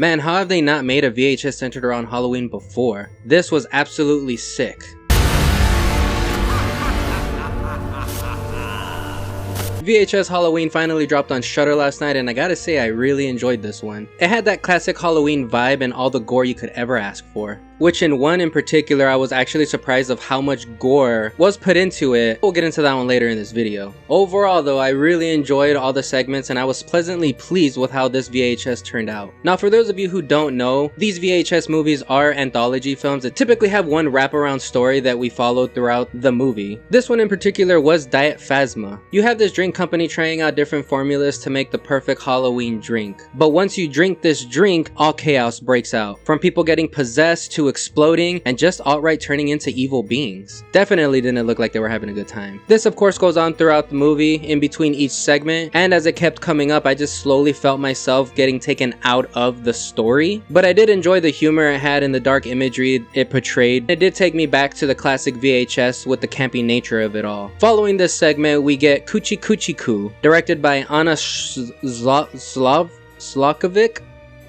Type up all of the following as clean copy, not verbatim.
Man, how have they not made a VHS centered around Halloween before? This was absolutely sick. VHS Halloween finally dropped on Shudder last night, and I gotta say I really enjoyed this one. It had that classic Halloween vibe and all the gore you could ever ask for. Which in one in particular, I was actually surprised of how much gore was put into it. We'll get into that one later in this video. Overall though, I really enjoyed all the segments and I was pleasantly pleased with how this VHS turned out. Now for those of you who don't know, these VHS movies are anthology films that typically have one wraparound story that we followed throughout the movie. This one in particular was Diet Phasma. You have this drink company trying out different formulas to make the perfect Halloween drink. But once you drink this drink, all chaos breaks out. From people getting possessed to exploding and just outright turning into evil beings. Definitely didn't look like they were having a good time. This of course goes on throughout the movie in between each segment, and as it kept coming up I just slowly felt myself getting taken out of the story. But I did enjoy the humor it had and the dark imagery it portrayed. It did take me back to the classic VHS with the campy nature of it all. Following this segment we get Coochie Coochie Coo, directed by Anna Slavovic.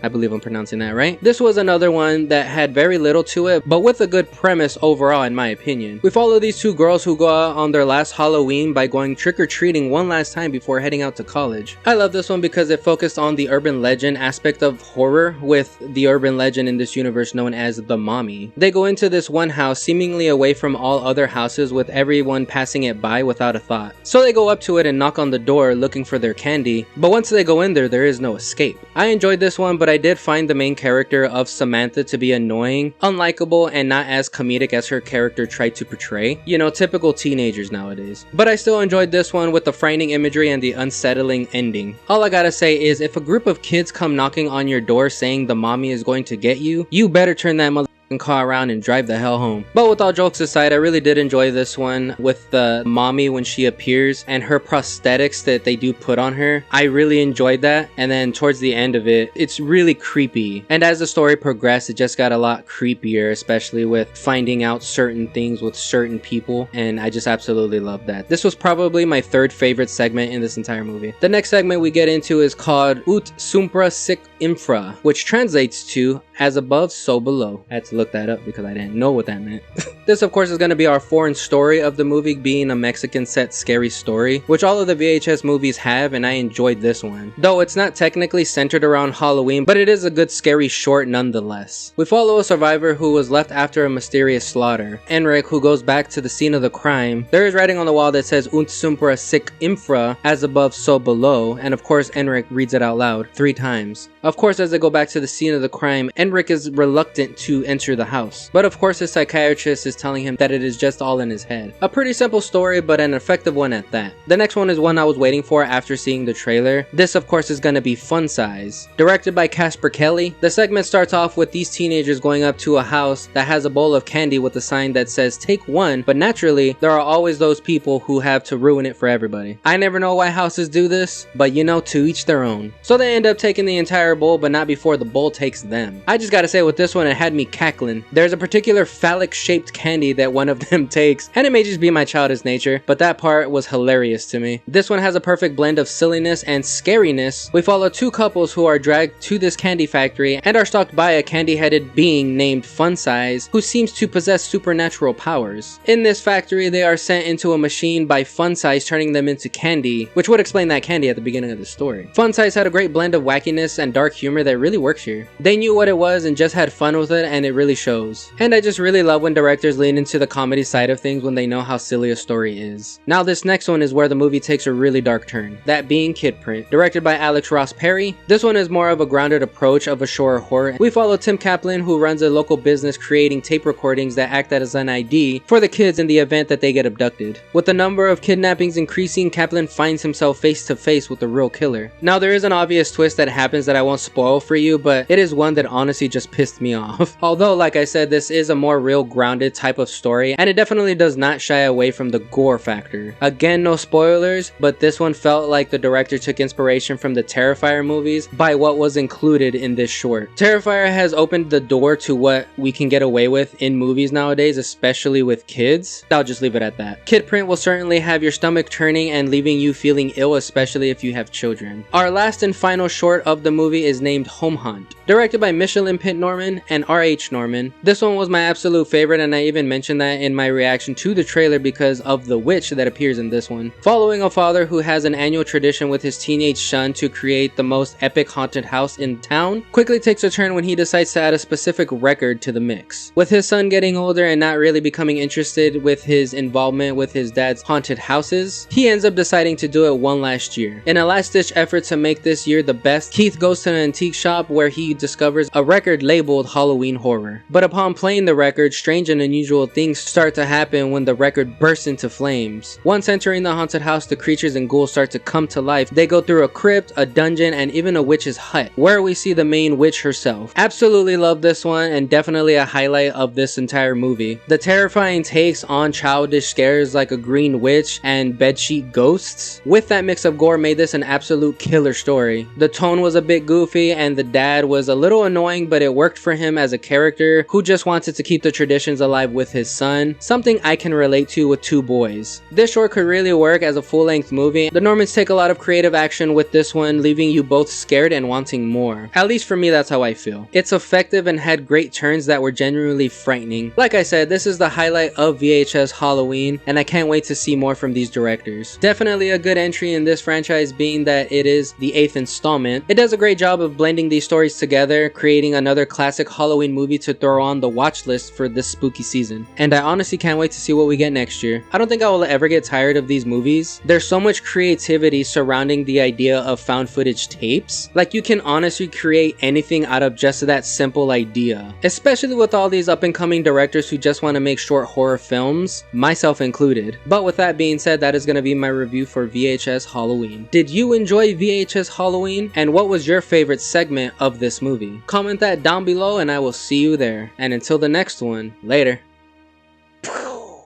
I believe I'm pronouncing that right. This was another one that had very little to it, but with a good premise overall in my opinion. We follow these two girls who go out on their last Halloween by going trick-or-treating one last time before heading out to college. I love this one because it focused on the urban legend aspect of horror, with the urban legend in this universe known as the Mommy. They go into this one house seemingly away from all other houses, with everyone passing it by without a thought. So they go up to it and knock on the door looking for their candy, but once they go in there is no escape. I enjoyed this one, but I did find the main character of Samantha to be annoying, unlikable, and not as comedic as her character tried to portray. You know, typical teenagers nowadays. But I still enjoyed this one with the frightening imagery and the unsettling ending. All I gotta say is, if a group of kids come knocking on your door saying the Mommy is going to get you, you better turn that car around and drive the hell home. But with all jokes aside, I really did enjoy this one with the Mommy when she appears and her prosthetics that they do put on her. I really enjoyed that, and then towards the end of it, it's really creepy, and as the story progressed it just got a lot creepier, especially with finding out certain things with certain people, and I just absolutely loved that. This was probably my third favorite segment in this entire movie. The next segment we get into is called Ut Sumpra Sic Infra, which translates to as above so below. I had to look that up because I didn't know what that meant. This of course is going to be our foreign story of the movie, being a Mexican set scary story, which all of the VHS movies have, and I enjoyed this one. Though it's not technically centered around Halloween, but it is a good scary short nonetheless. We follow a survivor who was left after a mysterious slaughter. Enric, who goes back to the scene of the crime. There is writing on the wall that says Unt Sumpra Sic Infra, as above so below, and of course Enric reads it out loud 3 times. Of course, as they go back to the scene of the crime, Enric is reluctant to enter the house. But of course his psychiatrist is telling him that it is just all in his head. A pretty simple story, but an effective one at that. The next one is one I was waiting for after seeing the trailer. This of course is going to be Fun Size. Directed by Casper Kelly, the segment starts off with these teenagers going up to a house that has a bowl of candy with a sign that says take one, but naturally there are always those people who have to ruin it for everybody. I never know why houses do this, but you know, to each their own. So they end up taking the entire bowl, but not before the bowl takes them. I just gotta say, with this one it had me cackling. There's a particular phallic shaped candy that one of them takes, and it may just be my childish nature, but that part was hilarious to me. This one has a perfect blend of silliness and scariness. We follow 2 couples who are dragged to this candy factory and are stalked by a candy-headed being named Fun Size, who seems to possess supernatural powers. In this factory they are sent into a machine by Fun Size, turning them into candy, which would explain that candy at the beginning of the story. Fun Size had a great blend of wackiness and dark humor that really works here. They knew what it was and just had fun with it, and it really shows. And I just really love when directors lean into the comedy side of things when they know how silly a story is. Now this next one is where the movie takes a really dark turn, that being Kid Print. Directed by Alex Ross Perry, this one is more of a grounded approach of a shore horror. We follow Tim Kaplan, who runs a local business creating tape recordings that act as an ID for the kids in the event that they get abducted. With the number of kidnappings increasing, Kaplan finds himself face to face with the real killer. Now there is an obvious twist that happens that I won't spoil for you, but it is one that honestly just pissed me off. Although So like I said, this is a more real grounded type of story, and it definitely does not shy away from the gore factor. Again, no spoilers, but this one felt like the director took inspiration from the Terrifier movies by what was included in this short. Terrifier has opened the door to what we can get away with in movies nowadays, especially with kids. I'll just leave it at that. Kid Print will certainly have your stomach turning and leaving you feeling ill, especially if you have children. Our last and final short of the movie is named Home Hunt, directed by Michelin Pitt Norman and R.H. Norman. This one was my absolute favorite, and I even mentioned that in my reaction to the trailer because of the witch that appears in this one. Following a father who has an annual tradition with his teenage son to create the most epic haunted house in town, quickly takes a turn when he decides to add a specific record to the mix. With his son getting older and not really becoming interested with his involvement with his dad's haunted houses, he ends up deciding to do it one last year. In a last-ditch effort to make this year the best, Keith goes to an antique shop where he discovers a record labeled Halloween Horror. But upon playing the record, strange and unusual things start to happen when the record bursts into flames. Once entering the haunted house, the creatures and ghouls start to come to life. They go through a crypt, a dungeon, and even a witch's hut, where we see the main witch herself. Absolutely love this one, and definitely a highlight of this entire movie. The terrifying takes on childish scares like a green witch and bedsheet ghosts, with that mix of gore, made this an absolute killer story. The tone was a bit goofy, and the dad was a little annoying, but it worked for him as a character who just wanted to keep the traditions alive with his son, something I can relate to with two boys. This short could really work as a full-length movie. The Normans take a lot of creative action with this one, leaving you both scared and wanting more. At least for me, that's how I feel. It's effective and had great turns that were genuinely frightening. Like I said, this is the highlight of VHS Halloween, and I can't wait to see more from these directors. Definitely a good entry in this franchise, being that it is the 8th installment. It does a great job of blending these stories together, creating another classic Halloween movie to throw on the watch list for this spooky season. And I honestly can't wait to see what we get next year. I don't think I will ever get tired of these movies. There's so much creativity surrounding the idea of found footage tapes. Like, you can honestly create anything out of just that simple idea. Especially with all these up and coming directors who just want to make short horror films, myself included. But with that being said, that is going to be my review for VHS Halloween. Did you enjoy VHS Halloween? And what was your favorite segment of this movie? Comment that down below and I will see you there. And until the next one, later.